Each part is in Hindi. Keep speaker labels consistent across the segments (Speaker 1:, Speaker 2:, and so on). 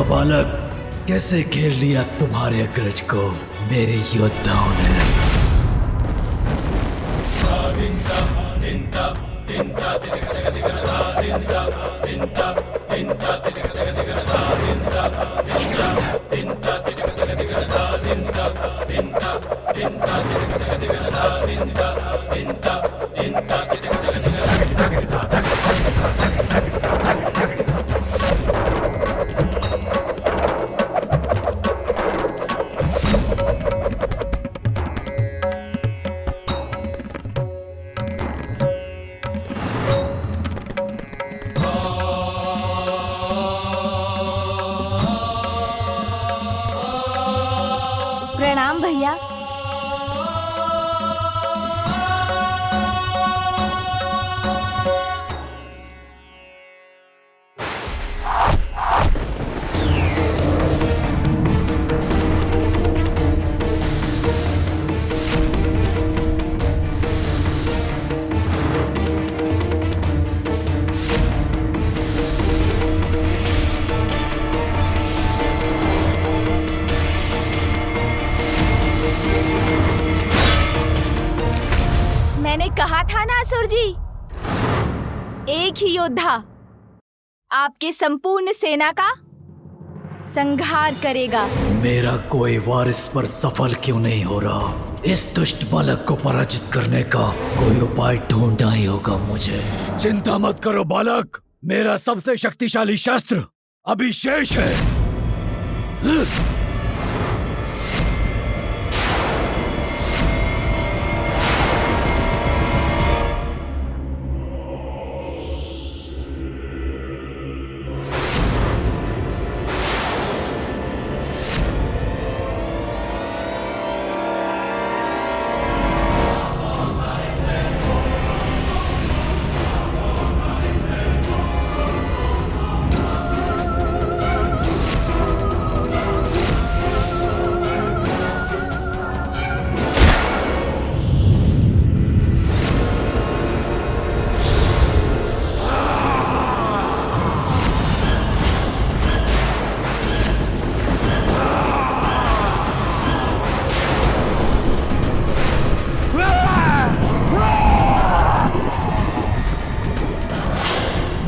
Speaker 1: बालक, कैसे घेर लिया तुम्हारे अग्रज को मेरे योद्धाओं ने।
Speaker 2: प्रणाम भैया। मैंने कहा था ना असुर जी, एक ही योद्धा आपके संपूर्ण सेना का संहार करेगा।
Speaker 1: मेरा कोई वारिस पर सफल क्यों नहीं हो रहा? इस दुष्ट बालक को पराजित करने का कोई उपाय ढूंढना ही होगा मुझे। चिंता मत करो बालक, मेरा सबसे शक्तिशाली शस्त्र अभी शेष है।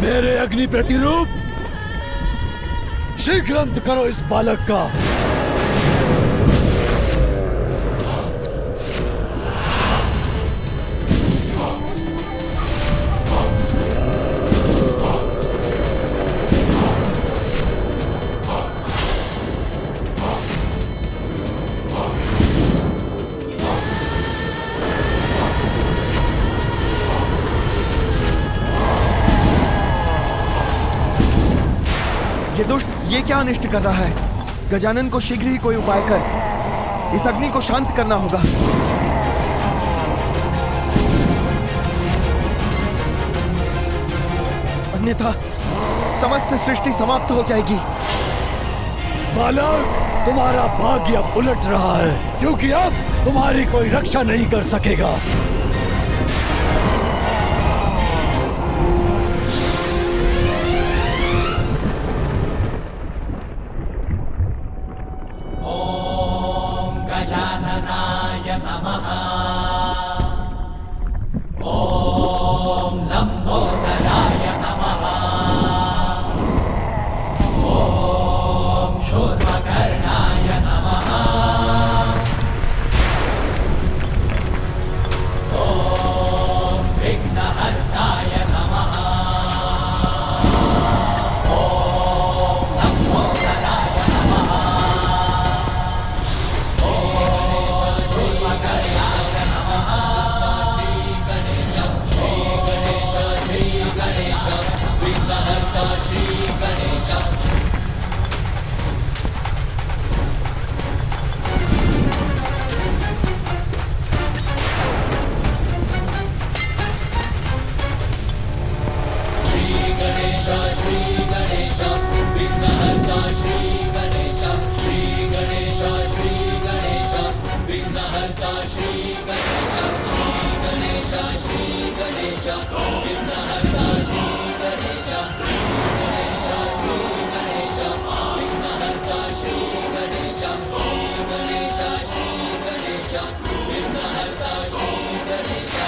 Speaker 1: मेरे अग्नि प्रतिरूप, शीघ्र अंत करो इस बालक का।
Speaker 3: ये दुष्ट ये क्या अनिष्ट कर रहा है? गजानन को शीघ्र ही कोई उपाय कर इस अग्नि को शांत करना होगा। अन्यथा समस्त सृष्टि समाप्त हो जाएगी।
Speaker 1: बालक, तुम्हारा भाग्य अब उलट रहा है, क्योंकि अब तुम्हारी कोई रक्षा नहीं कर सकेगा।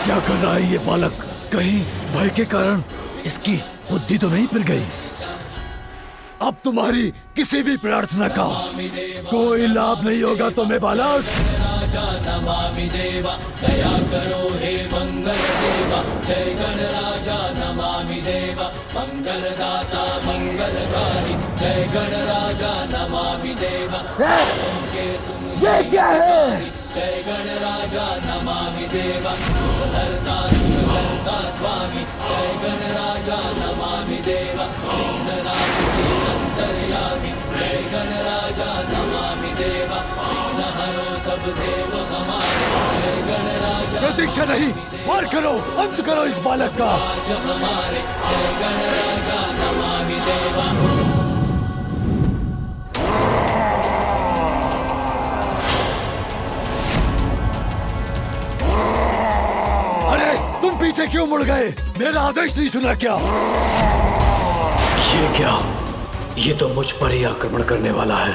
Speaker 1: क्या कर रहा है ये बालक? कहीं भय के कारण इसकी बुद्धि तो नहीं फिर गई? अब तुम्हारी किसी भी प्रार्थना का कोई लाभ नहीं होगा तुम्हें बालक।
Speaker 4: नमामि देवा दया करो हे मंगल देवा, जय गणराजा नमामि देवा, मंगलदाता मंगलकारी, जय गणराजा नमामि देवा। ये क्या है? जय गणराजा नमामि देवा, सुखहर्ता स्वामी, जय गणराजा नमामि देवा, विघ्नराज जी अंतर्यामी, जय गणराजा नमामि देवा, विघ्नहरो सब देव हमारे, जय गणराजा।
Speaker 1: प्रतीक्षा नहीं, वार करो, अंत करो इस बालक का।
Speaker 4: हमारे जय गणराजा नमामि देवा।
Speaker 1: तुम पीछे क्यों मुड़ गए? मेरा आदेश नहीं सुना क्या? ये क्या? ये तो मुझ पर ही आक्रमण करने वाला है।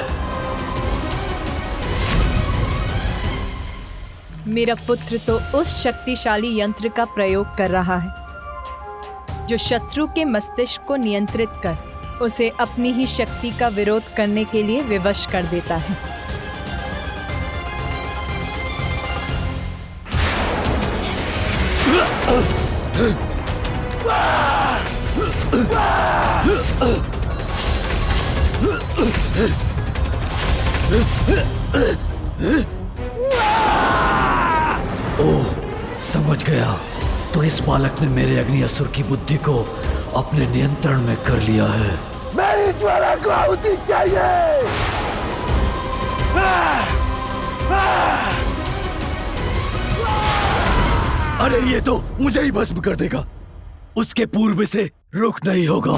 Speaker 5: मेरा पुत्र तो उस शक्तिशाली यंत्र का प्रयोग कर रहा है जो शत्रु के मस्तिष्क को नियंत्रित कर उसे अपनी ही शक्ति का विरोध करने के लिए विवश कर देता है।
Speaker 1: ओह, समझ गया। तो इस बालक ने मेरे अग्नि असुर की बुद्धि को अपने नियंत्रण में कर लिया है।
Speaker 3: मेरी ज्वाला को आहुति चाहिए।
Speaker 1: अरे ये तो मुझे ही भस्म कर देगा। उसके पूर्व से रुक नहीं होगा।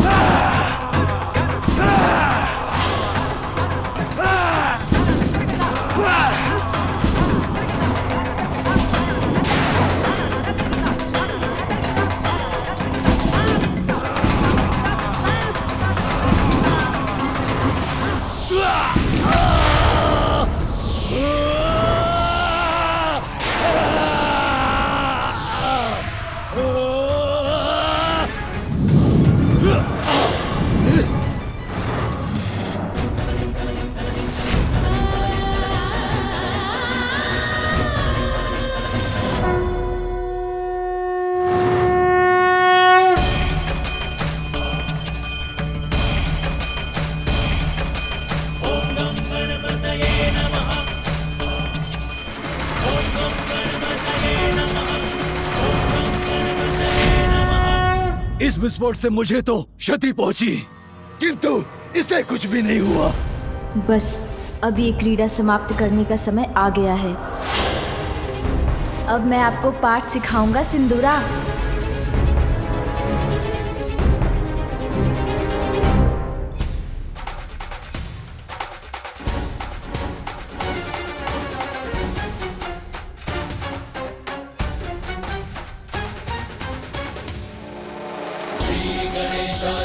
Speaker 1: इस विस्फोट से मुझे तो क्षति पहुंची, किंतु इसे कुछ भी नहीं हुआ।
Speaker 2: बस अब ये क्रीड़ा समाप्त करने का समय आ गया है। अब मैं आपको पाठ सिखाऊंगा सिंदूरा।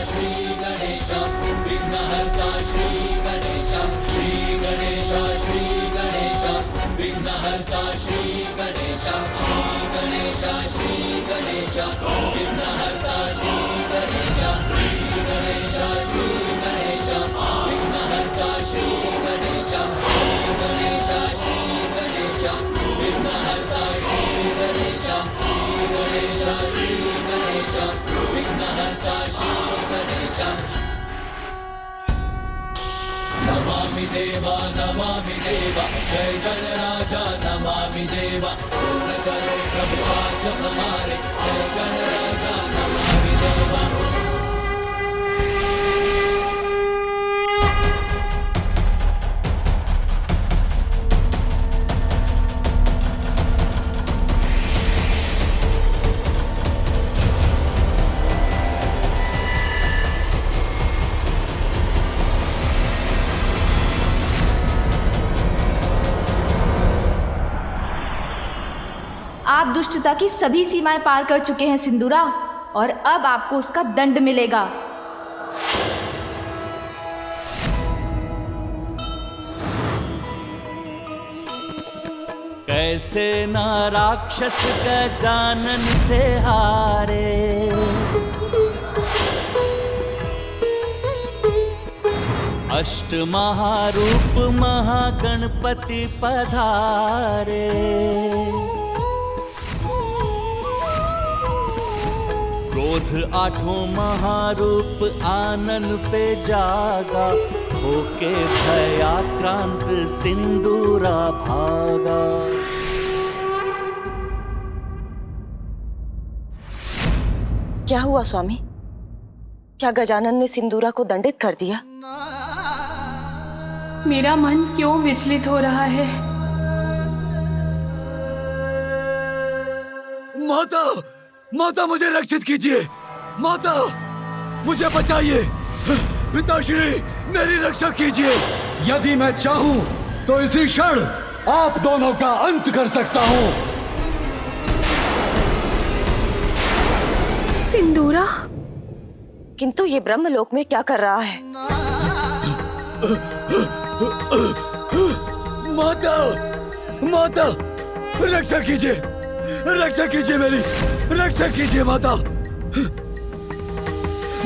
Speaker 4: श्री गणेश विघ्नहर्ता, श्री गणेश, श्री गणेश, श्री गणेश विघ्नहर्ता, श्री गणेश, श्री गणेश, श्री गणेश विघ्नहर्ता, श्री गणेश, श्री गणेश, श्री गणेश विघ्नहर्ता, श्री गणेश, श्री गणेश, श्री गणेश विघ्नहर्ता, श्री गणेश, श्री गणेश, श्री गणेश विघ्नहर्ता, श्री गणेश। नमामि देवा, नमामि देवा, जय गणराजा नमामि देवा, पूर्ण करो प्रभु आज हमारे, जय गणराजा नमामि देवा।
Speaker 2: आप दुष्टता की सभी सीमाएं पार कर चुके हैं सिंदूरा, और अब आपको उसका दंड मिलेगा।
Speaker 6: कैसे ना राक्षस गजानन से हारे। अष्ट महारूप महागणपति पधारे। क्रोध आठों महारूप आनन पे जागा, होके भयाक्रांत सिंदूरा भागा।
Speaker 7: क्या हुआ स्वामी? क्या गजानन ने सिंदूरा को दंडित कर दिया?
Speaker 8: मेरा मन क्यों विचलित हो रहा है?
Speaker 1: माता, माता मुझे रक्षित कीजिए। माता मुझे बचाइए। पिताश्री मेरी रक्षा कीजिए। यदि मैं चाहूं तो इसी क्षण आप दोनों का अंत कर सकता हूं।
Speaker 8: सिंदूरा?
Speaker 7: किंतु ये ब्रह्मलोक में क्या कर रहा है?
Speaker 1: माता, माता रक्षा कीजिए, रक्षा कीजिए, मेरी रक्षा कीजिए माता।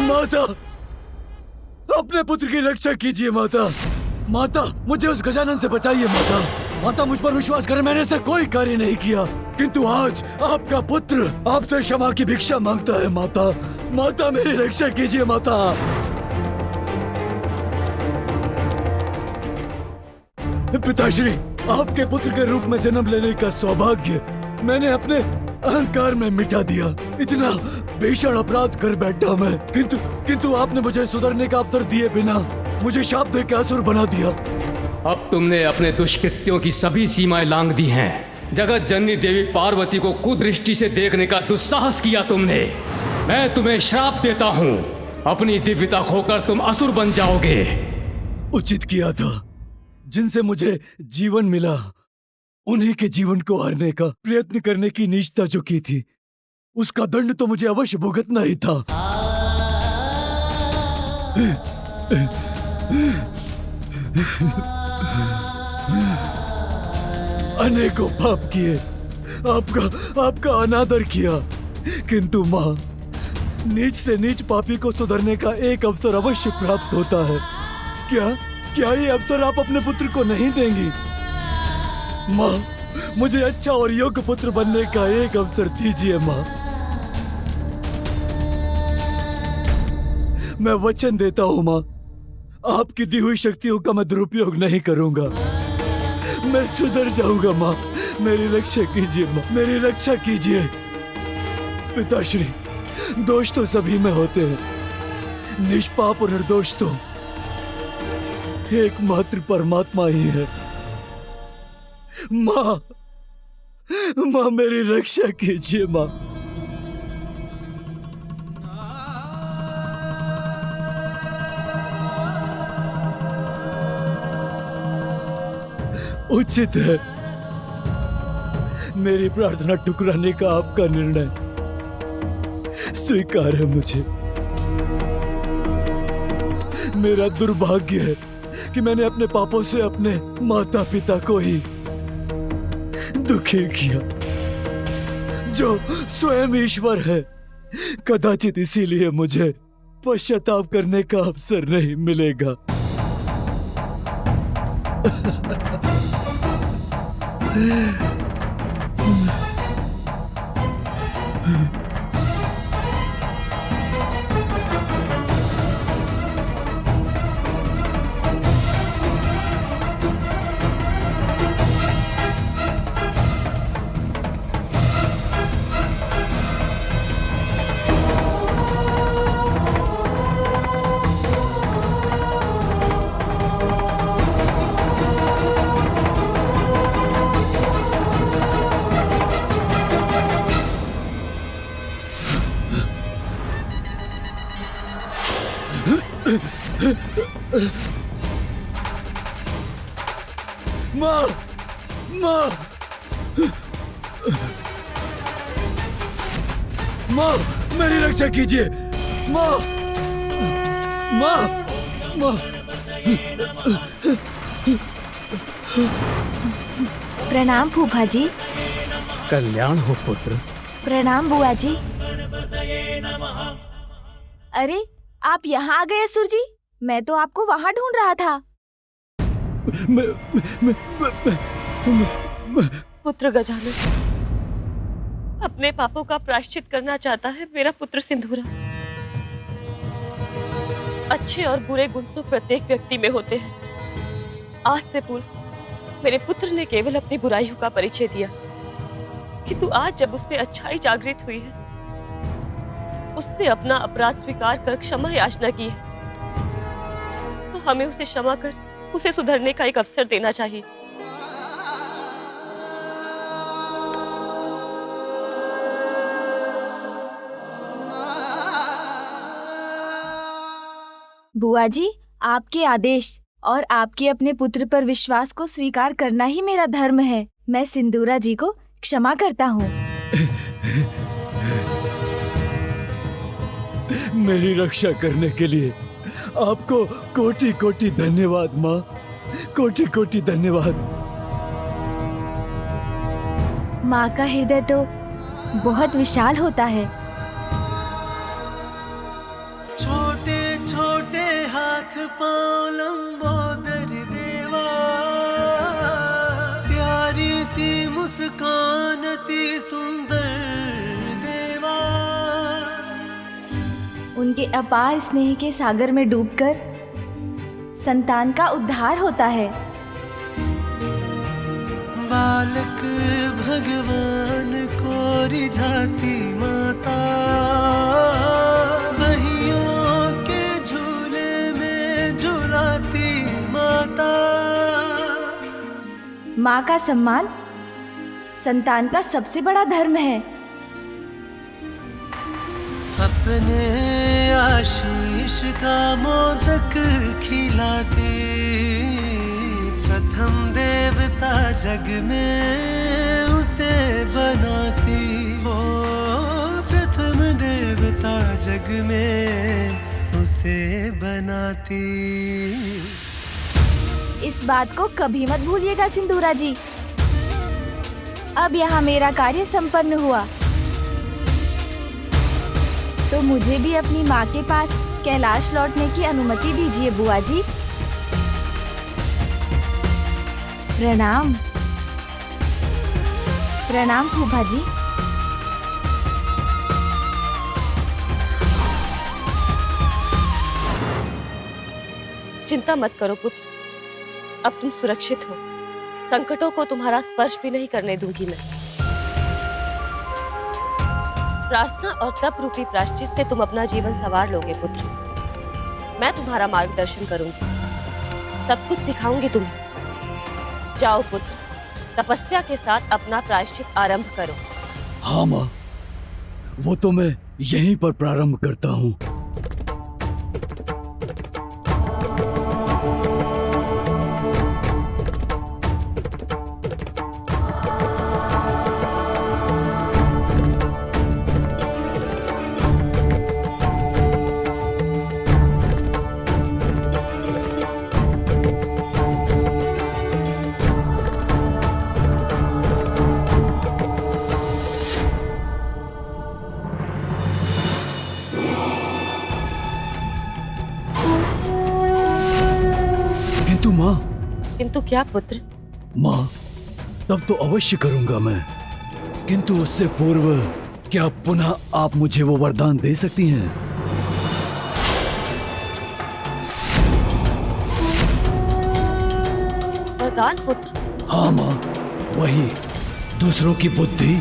Speaker 1: माता अपने पुत्र की रक्षा कीजिए माता। माता मुझे उस गजानन से बचाइए माता। माता मुझ पर विश्वास करें, मैंने ऐसा कोई कार्य नहीं किया, किंतु आज आपका पुत्र आपसे क्षमा की भिक्षा मांगता है माता। माता मेरी रक्षा कीजिए माता। पिताश्री, आपके पुत्र के रूप में जन्म लेने का सौभाग्य मैंने अपने अहंकार में मिटा दिया। इतना भीषण अपराध कर बैठा मैं, किंतु आपने मुझे सुधरने का अवसर दिए बिना मुझे शाप देकर असुर बना दिया।
Speaker 9: अब तुमने अपने दुष्कृत्यों की सभी सीमाएं लांघ दी हैं। जगत जननी देवी पार्वती को कुदृष्टि से देखने का दुस्साहस किया तुमने। मैं तुम्हें श्राप देता हूँ, अपनी दिव्यता खोकर तुम असुर बन जाओगे।
Speaker 1: उचित किया था। जिनसे मुझे जीवन मिला उन्हीं के जीवन को हरने का प्रयत्न करने की नीचता जो की थी, उसका दंड तो मुझे अवश्य भुगतना ही था। अनेकों पाप किए, आपका अनादर किया, किंतु माँ, नीच से नीच पापी को सुधरने का एक अवसर अवश्य प्राप्त होता है। क्या ये अवसर आप अपने पुत्र को नहीं देंगी? माँ, मुझे अच्छा और योग्य पुत्र बनने का एक अवसर दीजिए माँ। मैं वचन देता हूँ माँ, आपकी दी हुई शक्तियों का मैं दुरुपयोग नहीं करूंगा। मैं सुधर जाऊंगा माँ। मेरी रक्षा कीजिए माँ, मेरी रक्षा कीजिए। पिताश्री, दोष तो सभी में होते हैं, निष्पाप और निर्दोष तो एकमात्र परमात्मा ही है। माँ, माँ मेरी रक्षा कीजिए माँ। उचित है, मेरी प्रार्थना ठुकराने का आपका निर्णय स्वीकार है मुझे। मेरा दुर्भाग्य है कि मैंने अपने पापों से अपने माता पिता को ही दुखी किया, जो स्वयं ईश्वर है। कदाचित इसीलिए मुझे पश्चाताप करने का अवसर नहीं मिलेगा। माँ, माँ, माँ मेरी रक्षा कीजिए। माँ, माँ, माँ।
Speaker 2: प्रणाम फूफा जी।
Speaker 1: कल्याण हो पुत्र।
Speaker 2: प्रणाम बुआ जी। अरे आप यहाँ आ गए असुर जी, मैं तो आपको वहाँ ढूंढ रहा था।
Speaker 7: पुत्र गजानन, अपने पापों का प्रायश्चित करना चाहता है मेरा पुत्र सिंदूरा। अच्छे और बुरे गुण तो प्रत्येक व्यक्ति में होते हैं। आज से पूर्व मेरे पुत्र ने केवल अपनी बुराइयों का परिचय दिया, किंतु आज जब उसमें अच्छाई जागृत हुई है, उसने अपना अपराध स्वीकार कर क्षमा याचना की है, तो हमें उसे क्षमा कर उसे सुधरने का एक अवसर देना चाहिए।
Speaker 2: बुआ जी, आपके आदेश और आपके अपने पुत्र पर विश्वास को स्वीकार करना ही मेरा धर्म है। मैं सिंदूरा जी को क्षमा करता हूँ।
Speaker 1: मेरी रक्षा करने के लिए आपको कोटि कोटि धन्यवाद माँ, कोटि कोटि धन्यवाद।
Speaker 2: माँ का हृदय तो बहुत विशाल होता है।
Speaker 6: छोटे छोटे हाथ पाँव लंबोदर देवा, प्यारी सी मुस्कान अति सुंदर देवा।
Speaker 2: उनके अपार स्नेह के सागर में डूबकर संतान का उद्धार होता है।
Speaker 6: बालक भगवान को रिझाती माता, बहियों के झूले में झुलाती माता।
Speaker 2: माँ का सम्मान संतान का सबसे बड़ा धर्म है।
Speaker 6: अपने आशीष का मोदक खिलाती, प्रथम देवता जग में उसे बनाती हो, प्रथम देवता जग में उसे बनाती।
Speaker 2: इस बात को कभी मत भूलिएगा सिंदूरा जी। अब यहाँ मेरा कार्य संपन्न हुआ, तो मुझे भी अपनी माँ के पास कैलाश लौटने की अनुमति दीजिए बुआ जी। प्रणाम। प्रणाम फूफा जी।
Speaker 7: चिंता मत करो पुत्र, अब तुम सुरक्षित हो। संकटों को तुम्हारा स्पर्श भी नहीं करने दूंगी मैं। प्रार्थना और तप रूपी प्रायश्चित से तुम अपना जीवन संवार लोगे पुत्र। मैं तुम्हारा मार्गदर्शन करूंगी, सब कुछ सिखाऊंगी तुम्हें। जाओ पुत्र, तपस्या के साथ अपना प्रायश्चित आरंभ करो।
Speaker 1: हाँ माँ, वो तो मैं यहीं पर प्रारंभ करता हूँ।
Speaker 7: किंतु क्या पुत्र?
Speaker 1: माँ, तब तो अवश्य करूंगा मैं, किंतु उससे पूर्व क्या पुनः आप मुझे वो वरदान दे सकती हैं?
Speaker 7: वरदान पुत्र?
Speaker 1: हाँ माँ, वही दूसरों की बुद्धि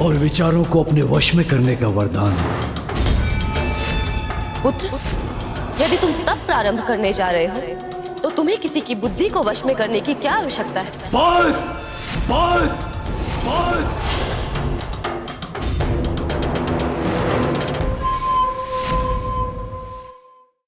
Speaker 1: और विचारों को अपने वश में करने का वरदान।
Speaker 7: पुत्र, यदि तुम तब प्रारंभ करने जा रहे हो, तो तुम्हें किसी की बुद्धि को वश में करने की क्या आवश्यकता है?
Speaker 1: बस, बस, बस।